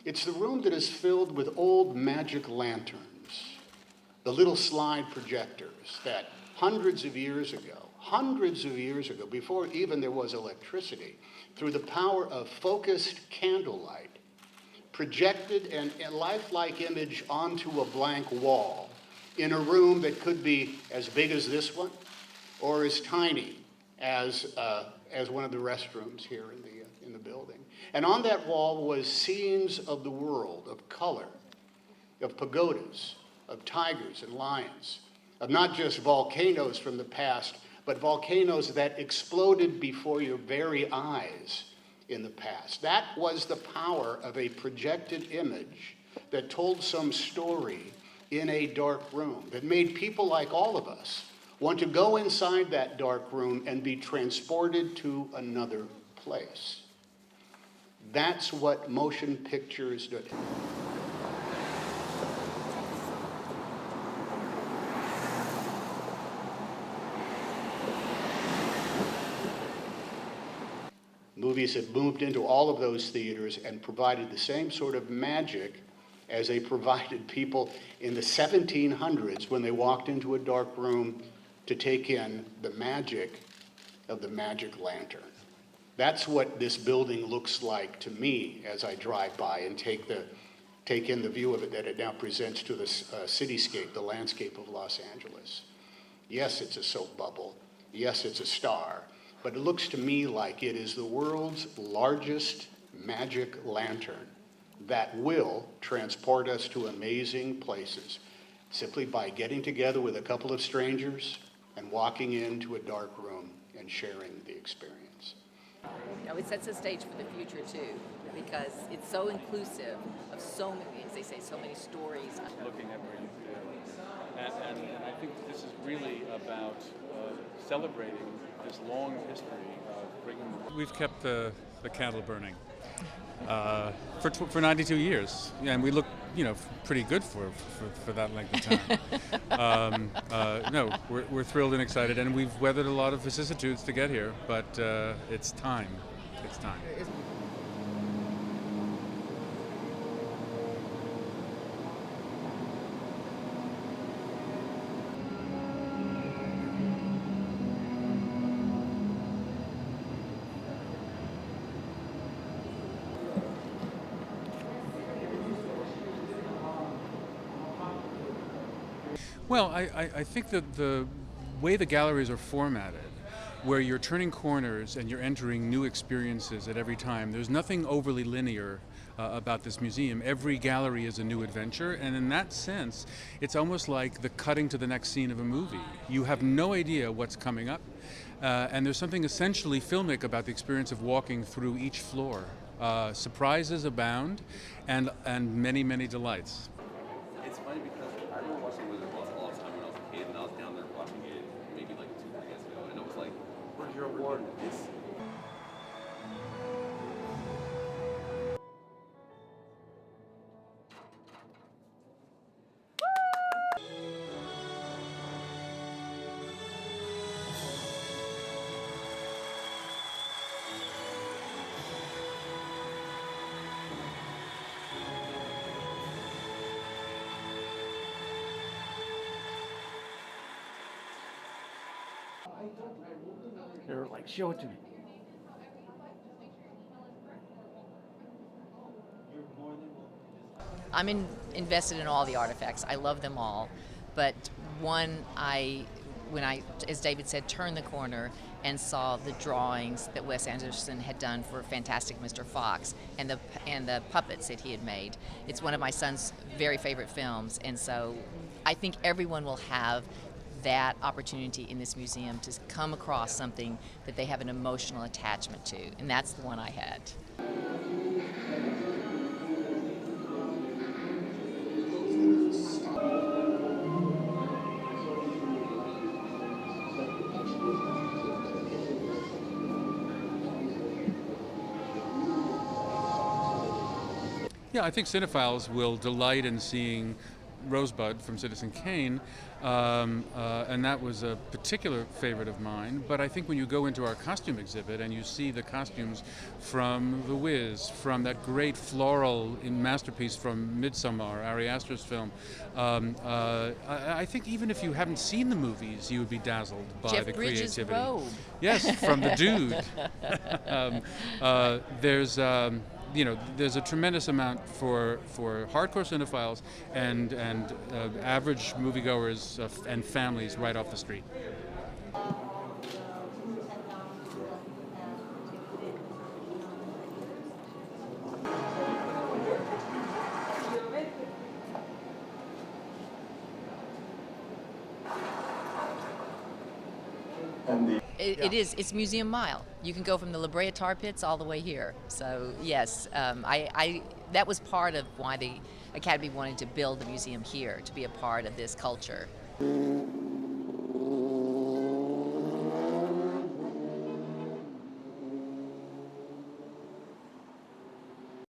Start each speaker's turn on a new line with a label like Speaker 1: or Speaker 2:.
Speaker 1: It's the room that is filled with old magic lanterns, the little slide projectors that hundreds of years ago, before even there was electricity, through the power of focused candlelight, projected a lifelike image onto a blank wall in a room that could be as big as this one or as tiny as one of the restrooms here in the building. And on that wall was scenes of the world, of color, of pagodas, of tigers and lions, of not just volcanoes from the past, but volcanoes that exploded before your very eyes in the past. That was the power of a projected image that told some story in a dark room, that made people like all of us want to go inside that dark room and be transported to another place. That's what motion pictures do. Movies have moved into all of those theaters and provided the same sort of magic as they provided people in the 1700s when they walked into a dark room to take in the magic of the magic lantern. That's what this building looks like to me as I drive by and take in the view of it that it now presents to the cityscape, the landscape of Los Angeles. Yes, it's a soap bubble. Yes, it's a star. But it looks to me like it is the world's largest magic lantern that will transport us to amazing places simply by getting together with a couple of strangers and walking into a dark room and sharing the experience.
Speaker 2: You know, it sets the stage for the future too, because it's so inclusive of so many, as they say, so many stories.
Speaker 3: Looking at where you've been, and I think this is really about celebrating this long history of bringing.
Speaker 4: We've kept the candle burning for 92 years, and we look, pretty good for that length of time. No, we're thrilled and excited, and we've weathered a lot of vicissitudes to get here, but it's time. It's time. Well, I think that the way the galleries are formatted, where you're turning corners and you're entering new experiences at every time, there's nothing overly linear about this museum. Every gallery is a new adventure, and in that sense, it's almost like the cutting to the next scene of a movie. You have no idea what's coming up, and there's something essentially filmic about the experience of walking through each floor. Surprises abound, and many, many delights.
Speaker 5: It's funny because I remember watching Wizard of Oz all the time when I was a kid, and I was down there watching it maybe like 2-3 years ago, and it was like, where's your award?
Speaker 6: They're like, show it to me.
Speaker 2: I'm invested in all the artifacts. I love them all, but when I, as David said, turned the corner and saw the drawings that Wes Anderson had done for Fantastic Mr. Fox and the puppets that he had made, it's one of my son's very favorite films, and so I think everyone will have that opportunity in this museum to come across something that they have an emotional attachment to, and that's the one I had.
Speaker 4: Yeah, I think cinephiles will delight in seeing Rosebud from Citizen Kane, and that was a particular favorite of mine. But I think when you go into our costume exhibit and you see the costumes from The Wiz, from that great floral masterpiece from Midsommar, Ari Aster's film, I think even if you haven't seen the movies, you would be dazzled by
Speaker 2: Jeff
Speaker 4: the
Speaker 2: Bridges'
Speaker 4: creativity.
Speaker 2: robe.
Speaker 4: Yes, from the dude. There's there's a tremendous amount for hardcore cinephiles and average moviegoers and families right off the street.
Speaker 2: It's Museum Mile. You can go from the La Brea tar pits all the way here. So yes, that was part of why the Academy wanted to build the museum here, to be a part of this culture.